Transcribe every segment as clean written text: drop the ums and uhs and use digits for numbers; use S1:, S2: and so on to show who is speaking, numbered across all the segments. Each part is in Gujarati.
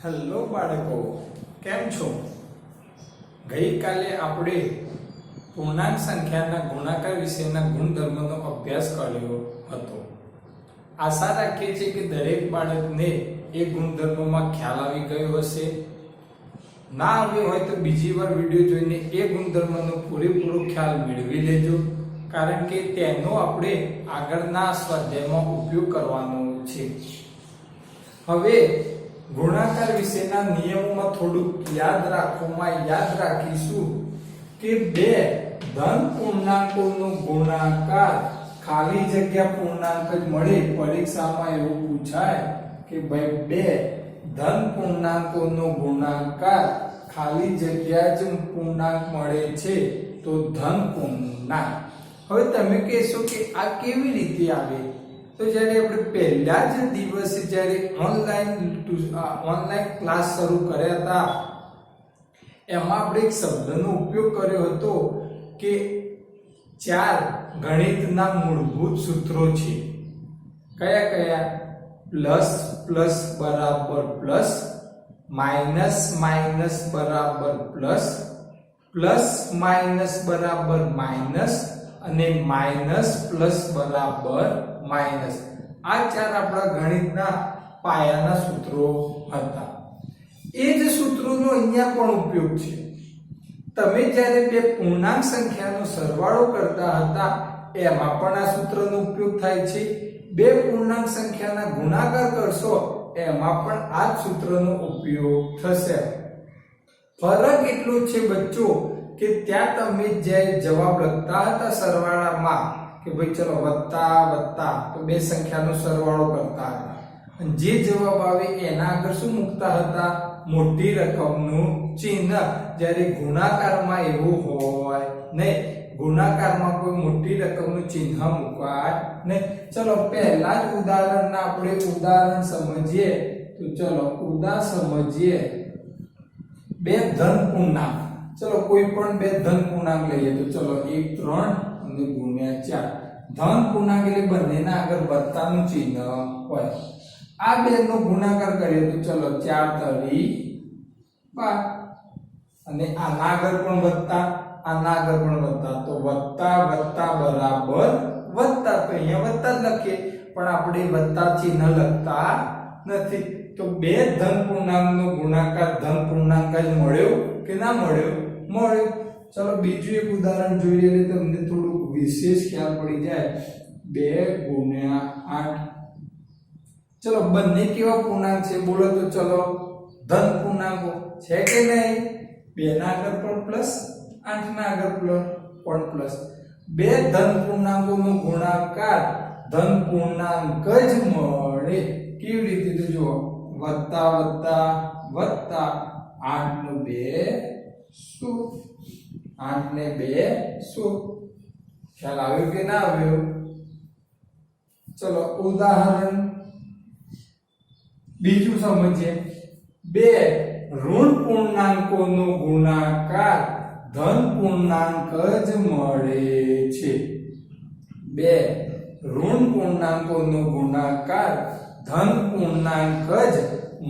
S1: હેલો બાળકો, કેમ છો? ગઈકાલે આપણે પૂર્ણાંક સંખ્યાના ગુણાકાર વિશેના ગુણધર્મનો અભ્યાસ કર્યો હતો. આશા રાખીએ છીએ કે દરેક બાળકને એ ગુણધર્મોમાં ખ્યાલ આવી ગયો હશે. ના આવ્યો હોય તો બીજી વાર વિડીયો જોઈને એ ગુણધર્મનો પૂરેપૂરો ખ્યાલ મેળવી લેજો, કારણ કે તેનો આપણે આગળના સ્વાધ્યાયમાં ઉપયોગ કરવાનો છે. હવે ગુણાકાર વિશેના નિયમોમાં થોડુંક યાદ રાખીશું કે બે ધન પૂર્ણાંકોનો ગુણાકાર ખાલી જગ્યા પૂર્ણાંક જ મળે. પરીક્ષામાં એવું પૂછાય કે ભાઈ બે ધન પૂર્ણાંકોનો ગુણાકાર ખાલી જગ્યા જ પૂર્ણાંક મળે છે તો ધન પૂર્ણાંક. હવે તમે કહેશો કે આ કેવી રીતે આવે? તો જ્યારે આપણે પહેલા જ દિવસે જ્યારે ઓનલાઈન ક્લાસ શરૂ કર્યા હતા એમાં આપણે એક શબ્દનો ઉપયોગ કર્યો હતો કે ચાર ગણિતના મૂળભૂત સૂત્રો છે. કયા કયા? પ્લસ પ્લસ બરાબર પ્લસ, માઇનસ માઇનસ બરાબર પ્લસ, પ્લસ માઇનસ બરાબર માઇનસ અને માઇનસ પ્લસ બરાબર માઇનસ. આ ચાર આપણા ગણિતના પાયાના સૂત્રો હતા. એ જ સૂત્રોનો અહીંયા પણ ઉપયોગ છે. તમે જ્યારે બે પૂર્ણાંક સંખ્યાનો સરવાળો કરતા હતા એમાં પણ આ સૂત્રનો ઉપયોગ થાય છે. બે પૂર્ણાંક સંખ્યાના ગુણાકાર કરશો એમાં પણ આ જ સૂત્રનો ઉપયોગ થશે. ફરક એટલો છે બચ્ચો કે ત્યાં તમે જે જવાબ લખતા હતા સરવાળામાં કે ભાઈ ચલો વત્તા વત્તા તો બે સંખ્યાનો સરવાળો કરતા હતા અને જે જવાબ આવે એના આગળ શું મૂકતા હતા? મોટી રકમનું ચિહ્ન. જ્યારે ગુણાકારમાં એવું હોય નહીં, ગુણાકારમાં કોઈ મોટી રકમનું ચિહ્ન મૂકવાય નહીં. ચલો પહેલા જ આપણે ઉદાહરણ સમજીએ. તો ચલો સમજીએ બે ધન પૂર્ણાંક. ચલો કોઈ પણ બે ધન પૂર્ણાંક લઈએ તો ચલો 1 3 અને ગુણ્યા 4. ધન પૂર્ણાંક એટલે બંનેના આગળ વત્તાનું ચિહ્ન હોય. આ બે નો ગુણાકાર કરીએ તો ચલો 4 તરી 12 અને આના આગળ પણ વત્તા, આના આગળ પણ વત્તા, તો વત્તા વત્તા બરાબર વત્તા. તો અહીંયા વત્તા જ લખીએ પણ આપણે વત્તા ચિહ્ન લખતા નથી. તો બે ધન પૂર્ણાંકનો ગુણાકાર ધન પૂર્ણાંક જ મળ્યો કે ના મળ્યો? મળ્યો. ચલો બીજું એક ઉદાહરણ જોઈએ એટલે તમને થોડુંક વિશેષ ખ્યાલ પડી જાય. 2 ગુણ્યા 8. ચલો બંને કેવા પૂર્ણાંક છે બોલો તો? ચલો ધન પૂર્ણાંકો છે કે નહીં? 2 ના આગળ પણ પ્લસ, 8 ના આગળ પણ પ્લસ. બે ધન પૂર્ણાંકોનો ગુણાકાર ધન પૂર્ણાંક જ મળે. કેવી રીતે? તો જુઓ, વત્તા વત્તા વત્તા 8 નો 2 શું? 8 ને 2 શું? ખ્યાલ આવ્યો કે ના આવ્યો? ચલો ઉદાહરણ બીજું સમજીએ. બે ઋણ પૂર્ણાંકોનો ગુણાકાર ધન પૂર્ણાંક જ મળે છે. બે ઋણ પૂર્ણાંકોનો ગુણાકાર ધન પૂર્ણાંક જ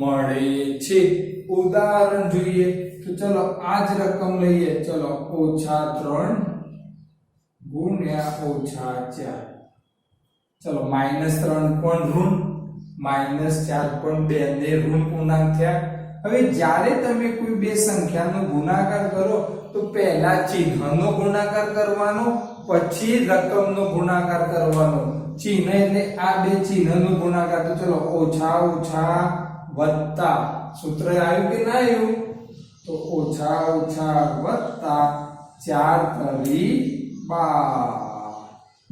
S1: મળે છે. ઉદાહરણ જોઈએ તો ચલો આ જ રકમ લઈએ. ચલો -3 ગુણ્યા -4. ચલો -3 પણ ઋણ, -4 પણ બે ને ઋણ પૂર્ણાંક થયા. હવે જ્યારે તમે કોઈ બે સંખ્યાનો ગુણાકાર કરો તો પહેલા ચિહ્નનો ગુણાકાર કરવાનો, પછી રકમનો ગુણાકાર કરવાનો. ચિહ્ન એટલે આ બે ચિહ્નનો ગુણાકાર. તો ચલો ઓછા ઓછા વત્તા. સૂત્ર આવ્યું કે ના આવ્યું? તો ઓછા ઓછા વત્તા 4 તરી 12.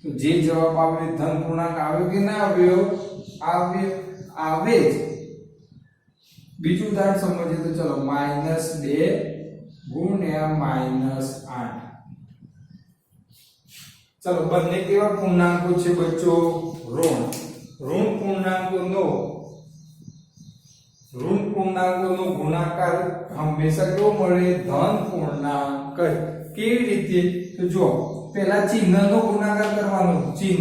S1: તો જે જવાબ આવે ધન પૂર્ણાંક આવ્યો કે ના આવ્યો? આવે જ. બીજું ઉદાહરણ સમજીએ તો ચલો -2 ગુણ્યા -8. ચલો બંને કેવા પૂર્ણાંકો છે બચ્ચો? ઋણ પૂર્ણાંકોનો ગુણાકાર હંમેશા કેવો મળે? ધન પૂર્ણાંક. કેવી રીતે? તો જો પહેલા ચિહ્નનો ગુણાકાર કરવાનો. ચિહ્ન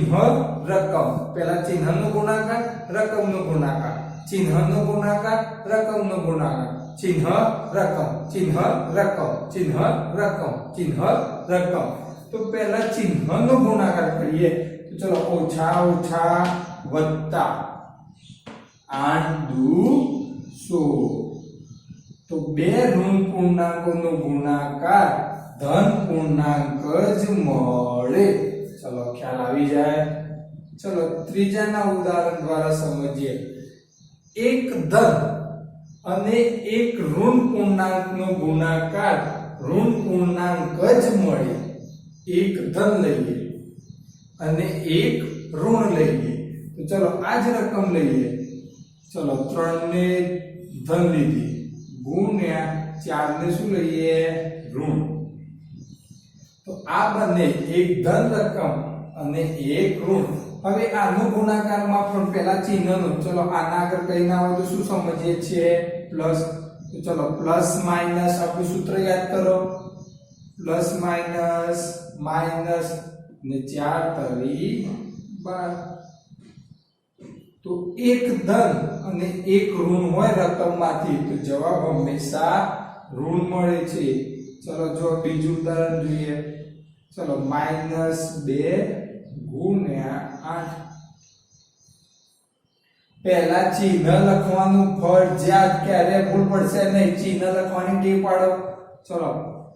S1: રકમ, પહેલા ચિહ્નનો ગુણાકાર રકમનો ગુણાકાર. ચિહ્નનો ગુણાકાર રકમનો ગુણાકાર ચિહ્ન રકમ ચિહ્ન રકમ ચિહ્ન રકમ ચિહ્ન રકમ તો પહેલા ચિહ્નનો ગુણાકાર કરીએ તો ચલો ઓછા ઓછા વત્તા 8 દુ 16 તો બે ઋણ પૂર્ણાંકોનો ગુણાકાર ધન પૂર્ણાંક જ મળે ચલો ખ્યાલ આવી જાય ચલો ત્રીજાના ઉદાહરણ દ્વારા સમજીએ એક ધન અને એક ઋણ પૂર્ણાંકનો ગુણાકાર ઋણ પૂર્ણાંક જ મળે એક ધન લઈએ અને એક ઋણ લઈએ તો ચલો આ જ રકમ લઈએ ચલો 3 ને ધન લીધી ગુણ્યા 4 ને શું લઈએ ઋણ તો આ બંને એક ધન રકમ અને એક ઋણ હવે આનો ગુણાકારમાં પણ પહેલા ચિહ્નનો ચલો આના આગળ કઈ ના હોય તો શું સમજીએ છીએ પ્લસ તો ચલો પ્લસ માઈનસ આપણું સૂત્ર યાદ કરો પ્લસ માઈનસ માઈનસ ને 4 તરી 12 તો એક ધન અને એક ઋણ હોય રકમમાંથી તો જવાબ હંમેશા ઋણ મળે છે ચલો જો બીજું ઉદાહરણ જોઈએ ચલો -2 ગુણ્યા 8 પહેલા ચિહ્ન લખવાનું ફરજિયાત ક્યારે ભૂલ પડશે નહીં ચિહ્ન લખવાની ટેવ પાડો ચલો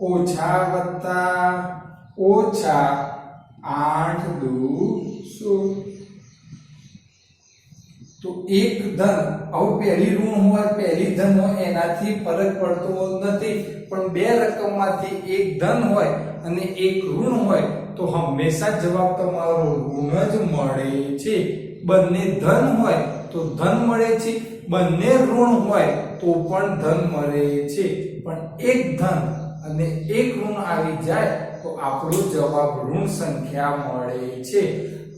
S1: ઓછા વત્તા ઓછા 8 દુ 16 તો એક ધન આવું પહેલી ઋણ હોય પહેલી ધન હોય એનાથી ફરક પડતો નથી પણ બે રકમમાંથી એક ધન હોય અને એક ઋણ હોય તો હંમેશા જવાબ તમારો ઋણ જ મળે છે બંને ધન હોય તો ધન મળે છે બંને ઋણ હોય તો પણ ધન મળે છે પણ એક ધન અને એક ઋણ આવી જાય તો આપણો જવાબ ઋણ સંખ્યા મળે છે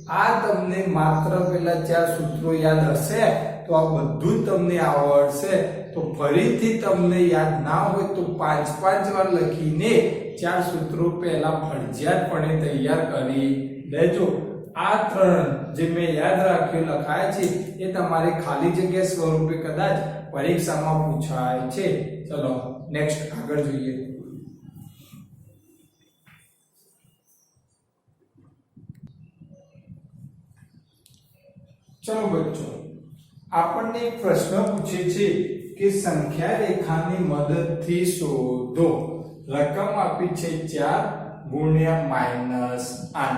S1: આ તમને માત્ર પેલા 4 સૂત્રો યાદ હશે તો આ બધું તમને આવડશે તો ફરીથી તમને યાદ ના હોય તો 5 વાર લખીને 4 સૂત્રો પહેલા ફરજિયાતપણે તૈયાર કરી લેજો આ 3 જે મેં યાદ રાખ્યું લખાય છે એ તમારે ખાલી જગ્યા સ્વરૂપે કદાચ પરીક્ષામાં પૂછાય છે ચલો નેક્સ્ટ આગળ જોઈએ चलो बच्चों આપણને એક પ્રશ્ન પૂછે છે કે સંખ્યા રેખાની મદદથી શોધો રકમ આપી છે 4 ગુણ્યા -8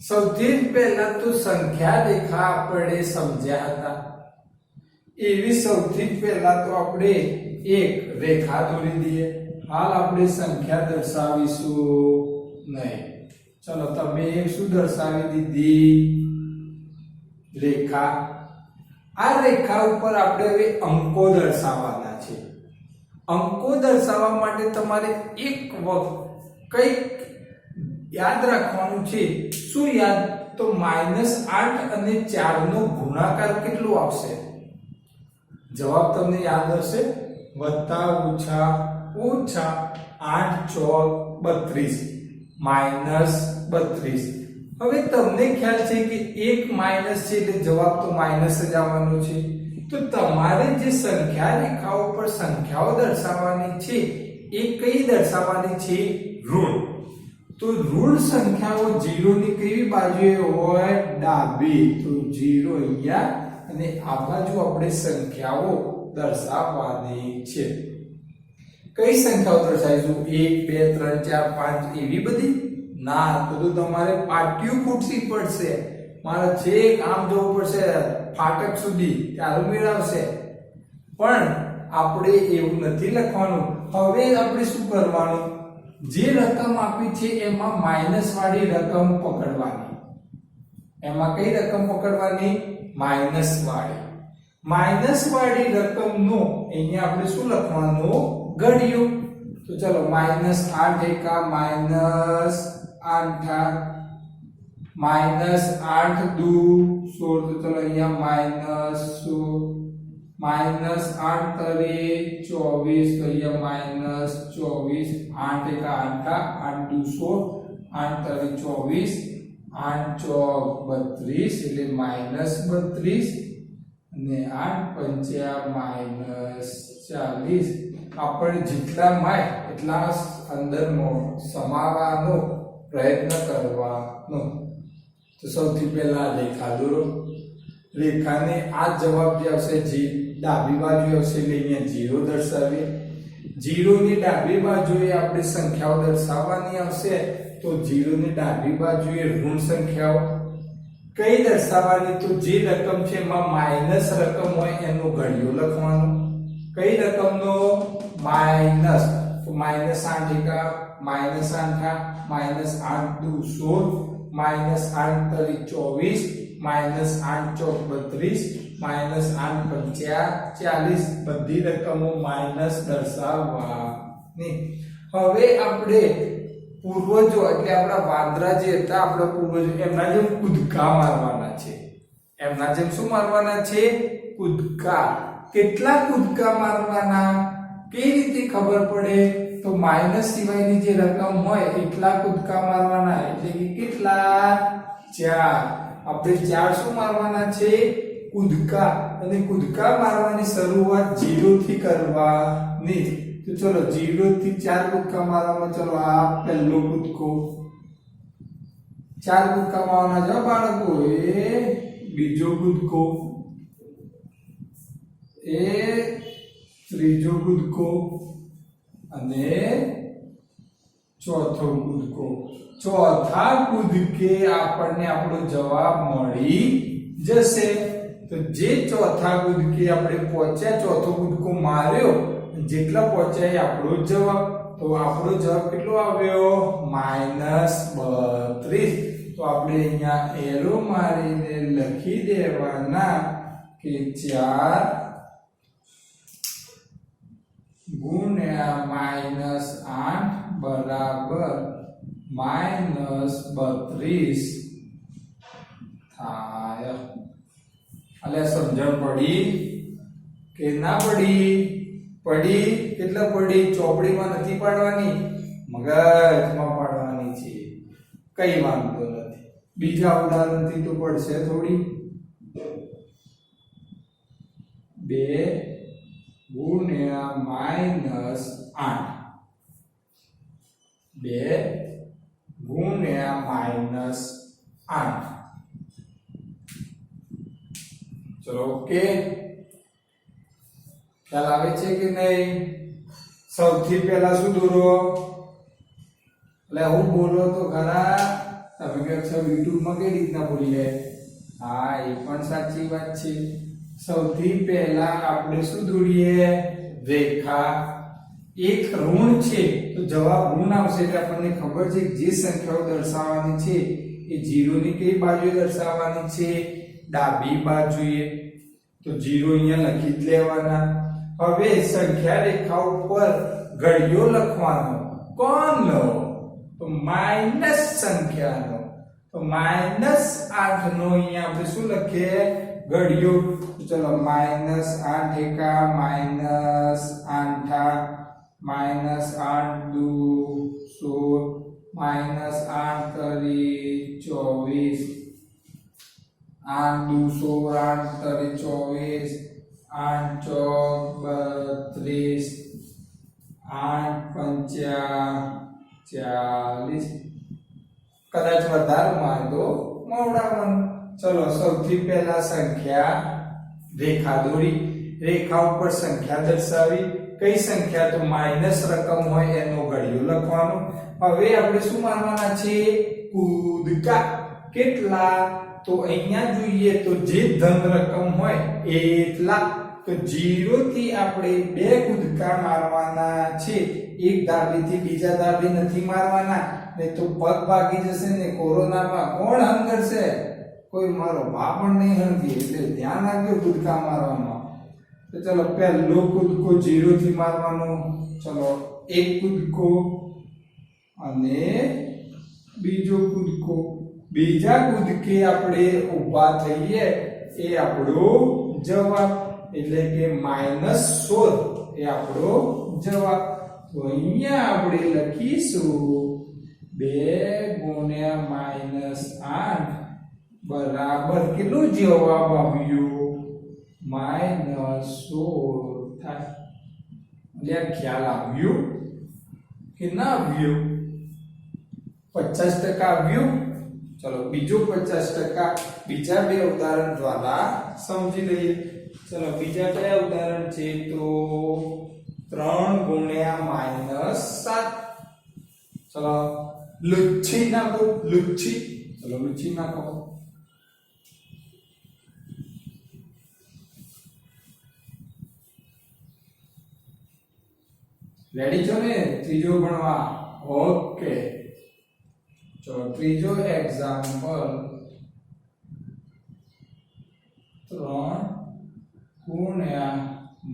S1: સૌથી પહેલા તો સંખ્યા રેખા આપણે સમજ્યા હતા એવી સૌથી પહેલા તો આપણે એક રેખા દોરી દઈએ હાલ આપણે સંખ્યા દર્શાવીશું નહીં ચલો તમે શું દર્શાવી દીધી રેખા આ રેખા ઉપર આપણે હવે અંકો દર્શાવવાના છે અંકો દર્શાવવા માટે તમારે એક વખત કઈક યાદ રાખવાનું છે શું યાદ તો -8 અને 4 નો ગુણાકાર કેટલો આવશે જવાબ તમને યાદ હશે વત્તા ઓછા ઓછા 8 ચોક 32 -32 હવે તમને ખ્યાલ છે કે એક માઈનસ છે એટલે જવાબ તો માઈનસ જ આવવાનો છે તો તમારે જે સંખ્યા રેખા ઉપર સંખ્યાઓ દર્શાવવાની છે એ કઈ દર્શાવવાની છે ઋણ તો ઋણ સંખ્યાઓ 0 ની કઈ બાજુએ હોય ડાબી તો 0 અહીંયા અને આ બાજુ આપણે સંખ્યાઓ દર્શાવવાની છે કઈ સંખ્યાઓ દર્શાવીશું 1 2 3 4 5 એવી બધી ના તો તમારે પાટિયું ખૂટવી પડશે મારે છેક આમ જવું પડશે ફાટક સુધી ત્યારે મેળવશે પણ આપણે એવું નથી લખવાનું હવે આપણે શું કરવાનું જે રકમ આપી છે એમાં માઈનસ વાળી રકમ પકડવાની એમાં કઈ રકમ પકડવાની માઈનસ વાળી રકમનો અહીંયા આપણે શું લખવાનું ઘડિયું તો ચલો -8 એકા -8 દુ 16 તો ચલો અહીંયા -8 તરી 24 તો અહીંયા -24 8 એકા 8 દુ 16 8 તરી 24 8 ચોક 32 એટલે -32 અને 8 પંચ્યા -40 આપણે જેટલા માય એટલા અંદર સમાવવાનો પ્રયત્ન કરવાનો. તો સૌથી પહેલા રેખા દોરો. રેખાને આ જવાબ જે આવશે જે ડાબી બાજુ આવશે એટલે અહીંયા 0 દર્શાવીએ. 0 ની ડાબી બાજુએ આપણે સંખ્યાઓ દર્શાવવાની આવશે તો 0 ની ડાબી બાજુએ ઋણ સંખ્યાઓ કઈ દર્શાવવાની? તો જે રકમ છે એમાં માઈનસ રકમ હોય એનો ઘડિયો લખવાનો. કઈ રકમનો? માઈનસ. તો -8 એકા -8 -8 દુ 16 -8 તરી 24 -8 ચોક 32 -8 પંચ્યા 40 બધી રકમો માઈનસ દર્શાવવાની. હવે આપણે પૂર્વજો એટલે આપણા વાંદરા જે હતા આપણા પૂર્વજો એમના જેમ કૂદકા મારવાના છે. એમના જેમ શું મારવાના છે? કૂદકા. કેટલા કૂદકા મારવાના? કઈ રીતે ખબર પડે? તો માઈનસ સિવાયની જે રકમ હોય એટલા કૂદકા મારવાના. એટલે કે કેટલા? 4. આપણે 4 શું મારવાના છે? કૂદકા. અને કૂદકા મારવાની શરૂઆત 0 થી કરવાની. તો ચલો 0 થી 4 કૂદકા મારવામાં. ચલો આ પહેલો કૂદકો 4 કૂદકા મારવાના જો બાળકો. એ બીજો કૂદકો, એ ત્રીજો કૂદકો અને ચોથો કૂદકો. ચોથા કૂદકે આપણને આપણો જવાબ મળી જશે. તો જે ચોથા કૂદકે આપણે પહોંચ્યા, ચોથો કૂદકો માર્યો જેટલા પહોંચ્યા એ આપણો જવાબ. તો આપણો જવાબ કેટલો આવ્યો? -32. તો આપણે અહીંયા એરો મારીને લખી દેવાના કે 4 ગુણ્યા -8 બરાબર -32 થાય. એટલે સમજણ પડી કે ના પડી? પડી. કેટલા પડી? ચોપડીમાં નથી પાડવાની, મગજમાં પાડવાની છે. કઈ વાંધો નથી. બીજા ઉદાહરણથી તો પડશે થોડી. 2 ગુણ્યા -8 2 ગુણ્યા -8. ચલો ઓકે. ખ્યાલ આવે છે કે નહીં? સૌથી પહેલા શું દોરો? એટલે હું બોલો તો ખરા. તમે કહો છો YouTube માં કઈ રીતના બોલી જાય? હા, એ પણ સાચી વાત છે. સૌથી પહેલા આપણે શું દોરીએ? રેખા. એક ઋણ છે તો જવાબ ઋણ આવશે. એટલે આપણને ખબર છે કે જે સંખ્યાઓ દર્શાવવાની છે એ 0 ની કઈ બાજુએ દર્શાવવાની છે? ડાબી બાજુએ. તો 0 અહીંયા લખી જ લેવાના. હવે સંખ્યા રેખા ઉપર ઘડિયો લખવાનો. કોણનો? તો માઈનસ સંખ્યાનો. તો -8 નો અહીંયા આપણે શું લખીએ? ઘડિયો. તો ચલો -8 એકા -8 -8 દુ 16 -8 તરી 24 8 દુ 16 8 તરી 24 8 ચોક 32 8 પંચ્યા 40. કદાચ વધારે માર દો મોડામાં. ચલો સૌથી પહેલા સંખ્યા રેખા દોરી. રેખા ઉપર સંખ્યા દર્શાવી. કઈ સંખ્યા? તો માઈનસ રકમ હોય એનો ઘડિયો લખવાનો. હવે આપણે શું મારવાના છે? કૂદકા. કેટલા? તો અહીંયા જોઈએ તો જે ધન રકમ હોય એટલા. તો 0 થી આપણે 2 કૂદકા મારવાના છે. એક ધાબીથી બીજા ધાબી નથી મારવાના, નહીં તો પગ ભાગી જશે ને. કોરોનામાં કોણ હંગરશે? કોઈ મારો ભા પણ નહીં હંગી. એટલે ધ્યાન રાખજો કૂદકા મારવામાં. તો ચલો પહેલો કૂદકો 0 થી મારવાનો. ચલો એક કૂદકો અને બીજો કૂદકો. બીજા કૂદકે આપણે ઊભા થઈએ એ આપણો જવાબ. એટલે કે -16 એ આપણો જવાબ. તો અહીંયા આપણે લખીશું 2 ગુણ્યા -8 બરાબર કેટલો જવાબ આવ્યો? એટલે ખ્યાલ આવ્યું કે ના આવ્યું? 50% આવ્યું. ચલો બીજો 50% બીજા બે ઉદાહરણ દ્વારા સમજી લઈએ. ચલો બીજા કયા ઉદાહરણ છે? તો 3 ગુણ્યા -7. ચલો લુચ્છી નાખો, લુચ્છી. ચલો લુચ્છી નાખો. રેડી છો ને ત્રીજો ભણવા? ઓકે, ચલો ત્રીજો એક્ઝામ્પલ 3 ગુણ્યા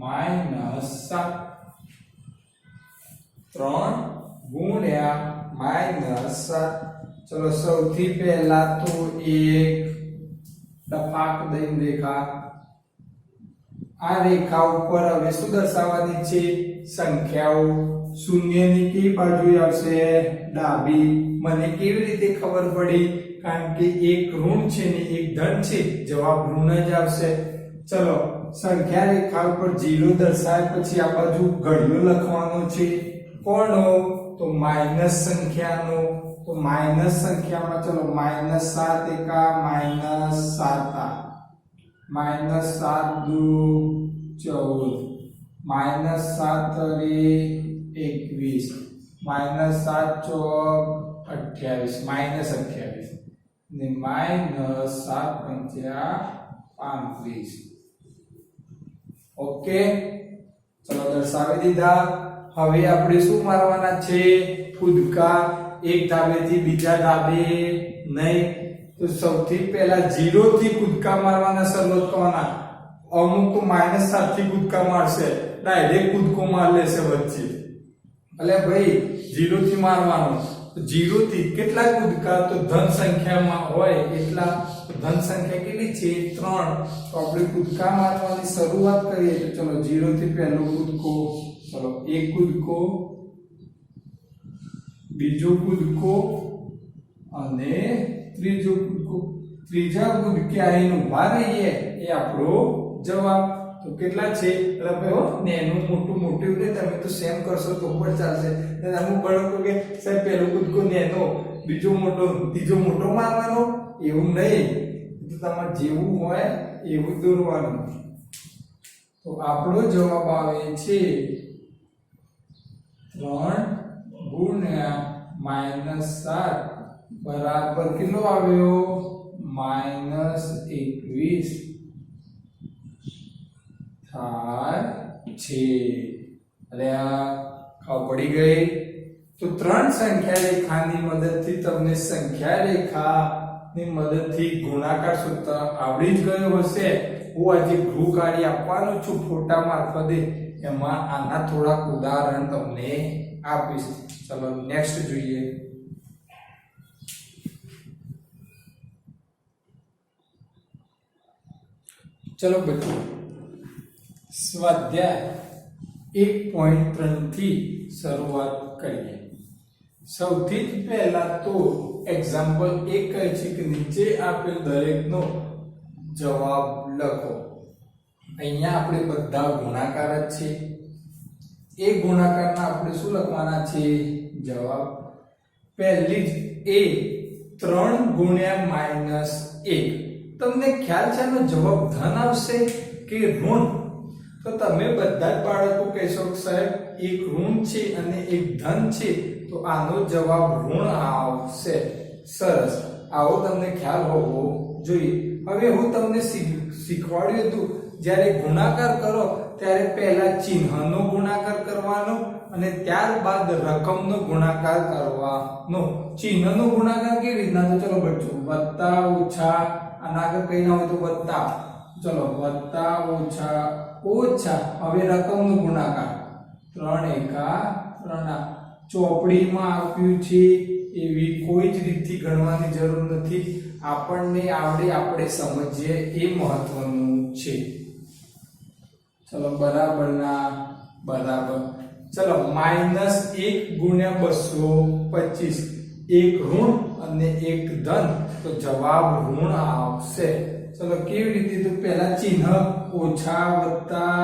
S1: -7. 3 ગુણ્યા -7. ચલો સૌથી પહેલા તો એક ટપાક દઈને રેખા, આ રેખા ઉપર હવે શું દર્શાવવાની છે? સંખ્યાઓ. શૂન્યની કઈ બાજુ આવશે? ડાબી. મને કેવી રીતે ખબર પડી? કારણ કે એક ઋણ છે ને એક ધન છે, જવાબ ઋણ જ આવશે. ચલો સંખ્યા રેખા ઉપર 0 દર્શાવ્યા પછી આ બાજુ ઘડિયો લખવાનો છે. કોનો? તો માઈનસ સંખ્યાનો. તો માઈનસ સંખ્યામાં ચલો -7 એકા -7 -7 દુ 14 -7 તરી 21 -7 ચોક 28 ને -7 પંચા 35. ઓકે, ચલો દર્શાવી દીધા. હવે આપણે શું મારવાના છે? કૂદકા. એક ધાબેથી બીજા ધાબે નહીં. તો સૌથી પહેલા 0 થી કૂદકા મારવાના શરૂઆત કરવાના. અમુક તો -7 થી કૂદકા મારશે, ડાયરેક્ટ કૂદકો માર લેશે વચ્ચે. એટલે ભાઈ 0 થી મારવાનું. 0 થી કેટલા કૂદકા? તો ધન સંખ્યામાં હોય એટલા. ધન સંખ્યા કેટલી છે? 3. તો આપણે કૂદકા મારવાની શરૂઆત કરીએ. તો ચલો 0 થી પહેલો કૂદકો. ચલો એક કૂદકો, બીજો કૂદકો અને ત્રીજો કૂદકો. ત્રીજા કૂદકે આવીને ઉભા રહીએ એ આપણો જવાબ. તો કેટલા છે? એટલે નેનું મોટું મોટું ને તમે તો સેમ કરશો તો પણ ચાલશે. અમુક બાળકો કે સાહેબ પહેલો કૂદકો નેનો, બીજો મોટો, ત્રીજો મોટો મારવાનો. એવું નહીં, તો તમારે જેવું હોય એવું દોરવાનું. તો આપણો જવાબ આવે છે 3 ગુણ્યા -7 બરાબર કેટલો આવ્યો? -21 થાય છે. અરે આ ખબર પડી ગઈ? તો 3 સંખ્યા રેખાની મદદથી તમને સંખ્યા રેખાની મદદથી ગુણાકાર સૂત્ર આવડી જ ગયો હશે. હું આજે ગૃહ કાર્ય આપવાનું છું ફોટા મારફતે, એમાં આના થોડાક ઉદાહરણ તમને આપીશ. ચલો નેક્સ્ટ જોઈએ. ચલો બચ્ચો સ્વાધ્યાય 1.3 થી શરૂઆત કરીએ. સૌથી પહેલા તો એક્ઝામ્પલ 1 કહે છે કે નીચે આપેલ દરેકનો જવાબ લખો. અહીંયા આપણે બધા ગુણાકાર જ છે. એ ગુણાકારના આપણે શું લખવાના છે? જવાબ. પહેલી જ એ 3 ગુણ્યા -1. તમને ખ્યાલ છે આનો જવાબ ધન આવશે કે ઋણ? તો તમે બધા જ બાળકો કહેશો કે સાહેબ એક ઋણ છે અને એક ધન છે, તો આનો જવાબ ઋણ આવશે. સરસ, આવો તમને ખ્યાલ હોવો જોઈએ. હવે હું તમને શીખવાડ્યું હતું જ્યારે ગુણાકાર કરો ત્યારે પહેલા ચિહ્નનો ગુણાકાર કરવાનો અને ત્યારબાદ રકમનો ગુણાકાર કરવાનો. ચિહ્નનો ગુણાકાર કેવી રીતના? તો ચલો બચ્ચો વત્તા ઓછા, આના આગળ કઈ ના હોય તો વત્તા. ચલો વત્તા ઓછા ઓછા. હવે રકમનો ગુણાકાર 3 એકા 3. ચોપડીમાં આપ્યું છે એવી કોઈ જ રીતથી ગણવાની જરૂર નથી. આપણને આવડે, આપણે સમજીએ એ મહત્વનું છે. ચલો બરાબરના બરાબર. ચલો -1 ગુણ્યા 225. એક ઋણ અને એક ધન, તો જવાબ ઋણ આવશે. ચલો કેવી રીતે? તો પહેલા ચિહ્ન ઓછા વત્તા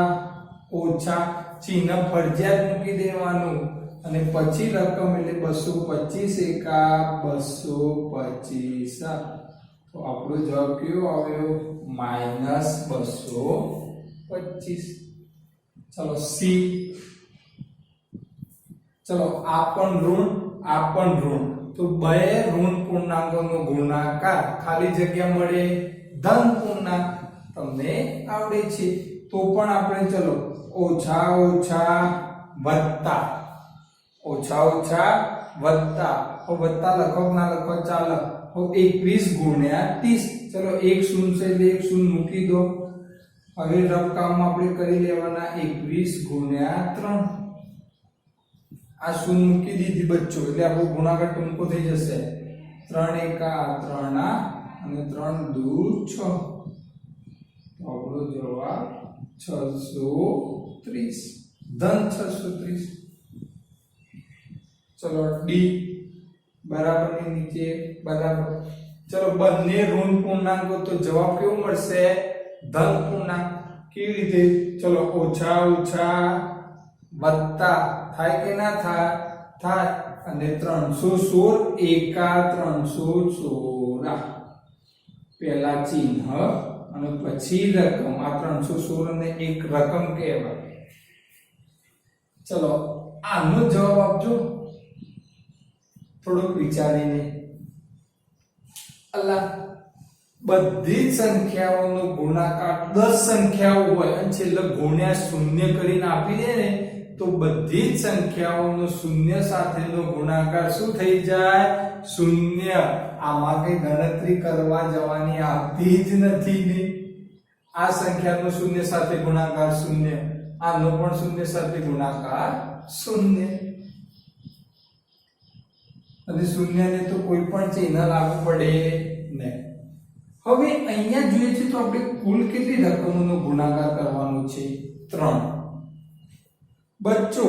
S1: ઓછા. ચિહ્ન ફરજિયાત મૂકી દેવાનું અને પછી રકમ એટલે 225 એકા 225. તો આપણો જવાબ કયો આવ્યો? -225. ચલો સી. ચલો આ પણ ઋણ તો બે ઋણ પૂર્ણાંકોનો ગુણાકાર ખાલી જગ્યા મળે ધન પૂર્ણાંક તમને આવડે છે. તો પણ આપણે ચલો ઓછા ઓછા વત્તા વત્તા લખો ના લખો ચાલો. 21 ગુણ્યા 30. ચલો એક શૂન્ય છે એટલે એક શૂન્ય મૂકી દો. હવે રફ કામમાં આપણે કરી લેવાના 21 ગુણ્યા 3. આ શૂન્ય મૂકી દીધી બચ્ચો એટલે આપણો ગુણાકાર ટૂંકો થઈ જશે. 3 એકા 3 અને 3 દુ 6. તો આપણો જવાબ 630 ધન 630. ચલો ડી બરાબરની નીચે બરાબર. ચલો બંને ઋણ પૂર્ણાંકો તો જવાબ કેવો મળશે? ધન પૂર્ણાંક. કેવી રીતે? ચલો ઓછા ઓછા વત્તા થાય કે ના થાય અને 316 એકા 316. પહેલા ચિહ્ન અને પછી રકમ. આ 316 ને એક રકમ કહેવાય. ચલો આનો જવાબ આપજો થોડુંક વિચારીને. અલ્લા બધી જ સંખ્યાઓનો ગુણાકાર 10 સંખ્યાઓ હોય અને છેલ્લે ગુણ્યા શૂન્ય કરીને આપી દે ને તો બધી જ સંખ્યાઓનો શૂન્ય સાથેનો ગુણાકાર શું થઈ જાય? શૂન્ય. આમાં કઈ ગણતરી કરવા જવાની આવતી જ નથી ને. આ સંખ્યાનો શૂન્ય સાથે ગુણાકાર શૂન્ય, આનો પણ શૂન્ય સાથે ગુણાકાર શૂન્ય. અને શૂન્યને તો કોઈ પણ ચિહ્ન લાગુ પડે નહીં. હવે અહીંયા જોઈએ છે તો આપણે કુલ કેટલી રકમોનો ગુણાકાર કરવાનો છે? 3. બચ્ચો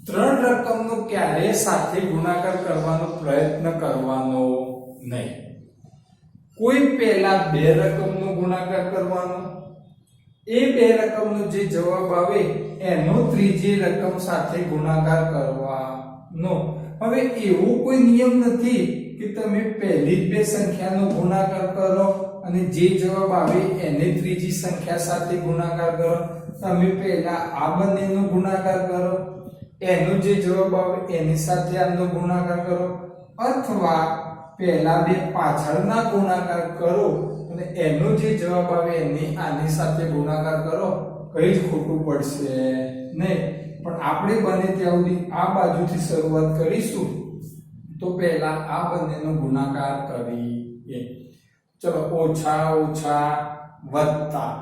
S1: 3 રકમનો ક્યારે સાથે ગુણાકાર કરવાનો પ્રયત્ન કરવાનો નહીં. કોઈ પહેલા 2 રકમનો ગુણાકાર કરવાનો, એ 2 રકમનો જે જવાબ આવે એનો ત્રીજી રકમ સાથે ગુણાકાર કરવાનો. હવે એવો કોઈ નિયમ નથી કે તમે પહેલી 2 સંખ્યાનો ગુણાકાર કરો અને જે જવાબ આવે એને ત્રીજી સંખ્યા સાથે ગુણાકાર કરો. તમે પહેલા આ બંનેનો ગુણાકાર કરો, એનો જે જવાબ આવે એની સાથે આનો ગુણાકાર કરો, અથવા પહેલા 2 પાછળના ગુણાકાર કરો અને એનો જે જવાબ આવે એની આની સાથે ગુણાકાર કરો. કઈ જ ખોટું પડશે નહીં. પણ આપણે બને ત્યાં સુધી આ બાજુથી શરૂઆત કરીશું. તો પહેલા આ બંનેનો ગુણાકાર કરીએ. ચલો ઓછા ઓછા વત્તા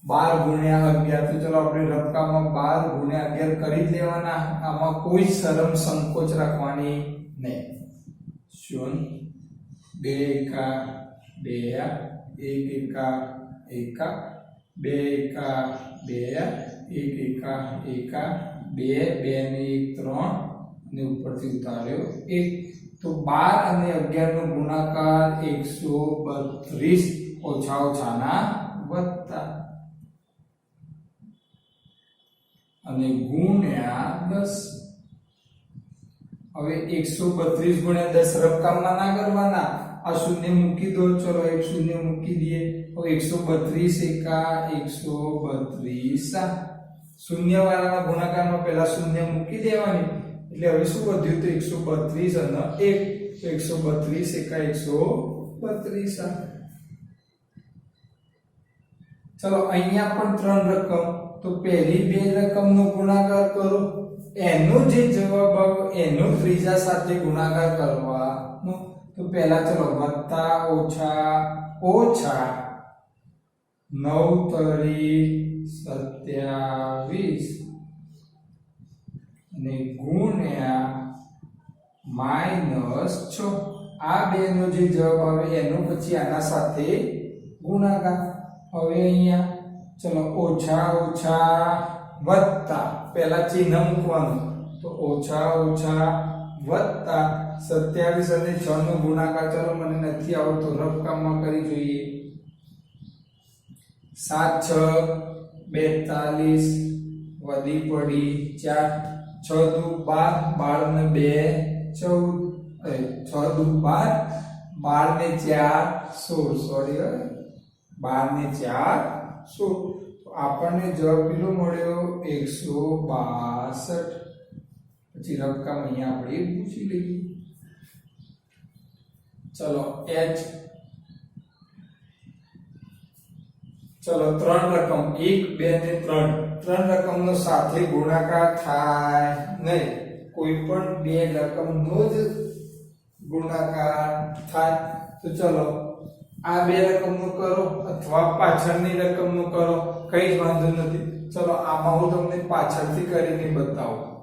S1: 12 ગુણ્યા 11. તો ચલો આપણે રફકામાં 12 ગુણ્યા 11 કરી લેવાના. આમાં કોઈ શરમ સંકોચ રાખવાની નહીં. 0 2 એકા 2 1 એકા 1 2 એકા 2 1 એકા 1 2 2 ને 1 3 અને ઉપરથી ઉતાર્યો 1. તો 12 અને 11 નો ગુણાકાર 132 ઓછા ઓછાના વત્તા અને ગુણ્યા 10. હવે 132 ગુણ્યા 10 રકમમાં ના કરવાના. આ શૂન્ય મૂકી દો. ચલો એક શૂન્ય મૂકી દઈએ. હવે 132 એકા 132. શૂન્ય વાળાના ગુણાકારમાં પહેલા શૂન્ય મૂકી દેવાની. એટલે હવે શું વધ્યું? તો 132 અને 1. તો 132 એકા 132. ચલો અહીંયા પણ 3 રકમ. તો પહેલી 2 રકમનો ગુણાકાર કરો, એનો જે જવાબ આવે એનો ત્રીજા સાથે ગુણાકાર કરવાનો. તો પહેલા ચલો વત્તા ઓછા ઓછા 9 27 અને ગુણ્યા -6. આ બેનો જે જવાબ આવે એનો પછી આના સાથે ગુણાકાર. હવે અહીંયા ચલો ઓછા ઓછા વત્તા પહેલા ચિહ્ન મૂકવાનું. તો ઓછા ઓછા વત્તા 27 અને 6 નો ગુણાકાર. ચલો મને નથી આવડતો, રફ કામમાં કરી જોઈએ. 7 6 42 વધી પડી 4 6 દુ 12 12 ને 2 14 6 દુ 12 12 ને 4 16 સોરી 12 ને 4 16 તો આપણને જવાબ કેટલો મળ્યો 162 પછી રકમ અહીંયા આપણે પૂછી લઈએ ચલો h ચલો ત્રણ રકમ 1 2 ને 3 ત્રણ રકમનો સાથે ગુણાકાર થાય નહીં કોઈ પણ બે રકમનો જ ગુણાકાર થાય તો ચલો આ બે રકમનો કરો અથવા પાછળની રકમનો કરો કઈ જ વાંધો નથી ચલો આમાં હું તમને પાછળથી કરીને બતાવું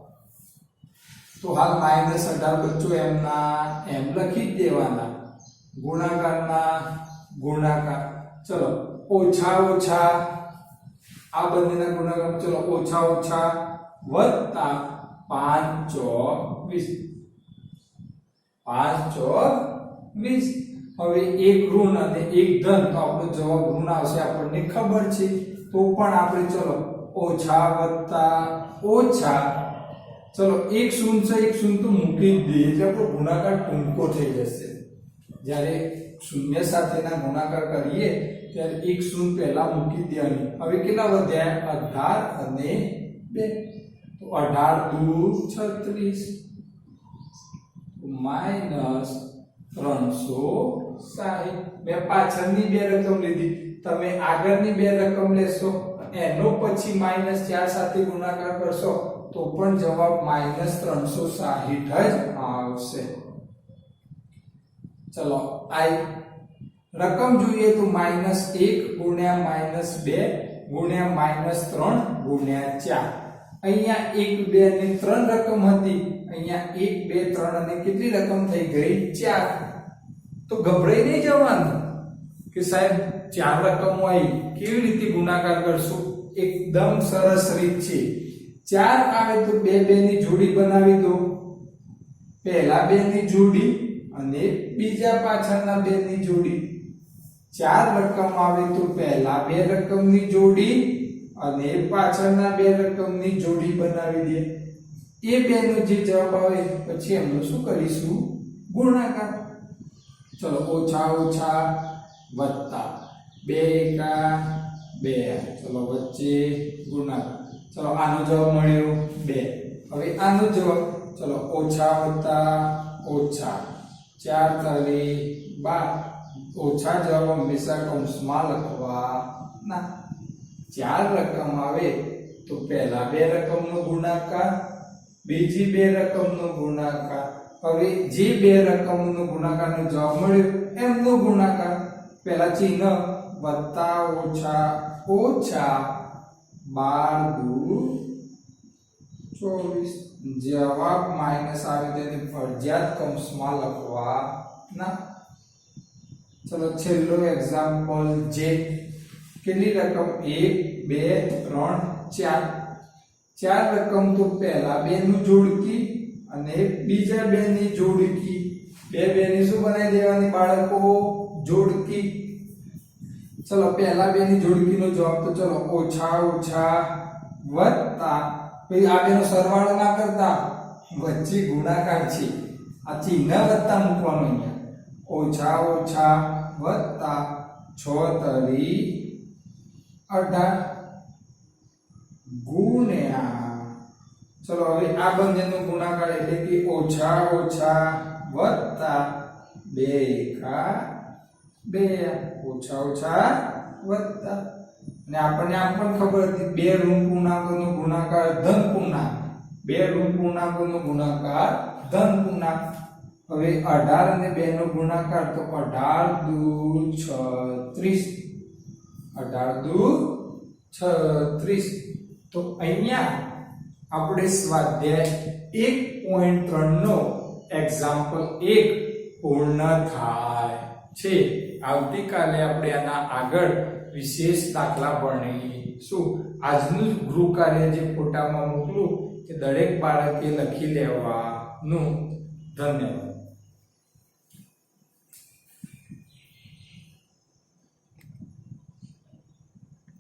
S1: તો હાલ -18 બચ્ચો એમના એમ લખી જ દેવાના ગુણાકારના ગુણાકાર ચલો ઓછા ઓછા આ બંનેના ગુણાકાર ચલો ઓછા ઓછા વત્તા 5 ચોક 20 હવે એક ઋણ અને એક ધન તો આપણો જવાબ ઋણ આવશે આપણને ખબર છે તો પણ આપણે ચલો ઓછા વત્તા ઓછા ચલો એક શૂન્ય છે એક શૂન્ય તો મૂકી જ દઈએ એટલે આપણો ગુણાકાર ટૂંકો થઈ જશે જ્યારે શૂન્ય સાથેના ગુણાકાર કરીએ ત્યારે એક શૂન્ય પહેલા મૂકી દેવાની હવે કેટલા વધ્યા 18 અને 2 તો 18 દુ 36 માઈનસ 360 મેં પાછળની બે રકમ લીધી તમે આગળની બે રકમ લેશો એનો પછી -4 સાથે ગુણાકાર કરશો તો પણ જવાબ -360 જ આવશે ચલો આઈ રકમ જોઈએ તો -1 ગુણ્યા -2 ગુણ્યા -3 ગુણ્યા 4 અહીંયા 1 2 અને 3 રકમ હતી અહીંયા 1 2 3 અને કેટલી રકમ થઈ ગઈ 4 તો ગભરાઈ નહીં જવાનું કે સાહેબ 4 રકમો આવી કેવી રીતે ગુણાકાર કરશું એકદમ સરસ રીત છે 4 આવે તો 2 2 ની જોડી બનાવી દો પહેલા 2 ની જોડી અને બીજા પાછળના 2 ની જોડી 4 રકમ આવે તો પહેલા 2 રકમની જોડી અને પાછળના 2 રકમની જોડી બનાવી દે એ બે નો જે જવાબ આવે પછી એમનો શું કરીશું ગુણાકાર ચલો ઓછા ઓછા વત્તા 2 એકા 2 ચલો વચ્ચે ગુણાકાર ચલો આનો જવાબ મળ્યો 2 હવે આનો જવાબ ચલો ઓછા વત્તા ઓછા 4 તારી 12 ઓછા જવાબ હંમેશા કૌંસમાં લખવા ના 4 રકમ આવે તો પહેલા 2 રકમનો ગુણાકાર બીજી 2 રકમનો ગુણાકાર હવે જે 2 રકમનો ગુણાકારનો જવાબ મળ્યો એમનો ગુણાકાર પહેલા ચિહ્ન વત્તા ઓછા ઓછા 12 દુ 24 જવાબ માઈનસ આવે તેને ફરજિયાત કૌંસમાં લખવા ના ચલો છેલ્લો એક્ઝામ્પલ જે કેટલી રકમ 1 2 3 4 રકમ તો પહેલા 2 નું જોડકી અને બીજા 2 ની જોડકી 2 ની શું બનાવી દેવાની બાળકો જોડકી ચલો પહેલા 2 ની જોડકીનો જવાબ તો ચલો ઓછા ઓછા વત્તા પછી આ બેનો સરવાળો ના કરતા વચ્ચે ગુણાકાર છે આ ચિહ્ન વત્તા મૂકવાનું અહીંયા ઓછા ઓછા વત્તા 6 તરી 18 ગુણ્યા ચલો હવે આ બંનેનો ગુણાકાર એટલે કે ઓછા ઓછા વત્તા 2 એકા 2 ઓછા ઓછા વત્તા અને આપણને આમ પણ ખબર હતી બે ઋણ પૂર્ણાંકોનો ગુણાકાર ધન પૂર્ણાંક બે ઋણ પૂર્ણાંકોનો ગુણાકાર ધન પૂર્ણાંક હવે 18 અને 2 નો ગુણાકાર તો 18 દુ 36 18 દુ 36 તો અહીંયા આપણે સ્વાધ્યાય 1.3 નો એક્ઝામ્પલ 1 પૂર્ણ થાય છે આવતીકાલે આપણે આના આગળ વિશેષ દાખલા ભણીશું આજનું ગૃહ કાર્ય જે ફોટામાં મોકલું કે દરેક બાળકે લખી લેવાનું ધન્યવાદ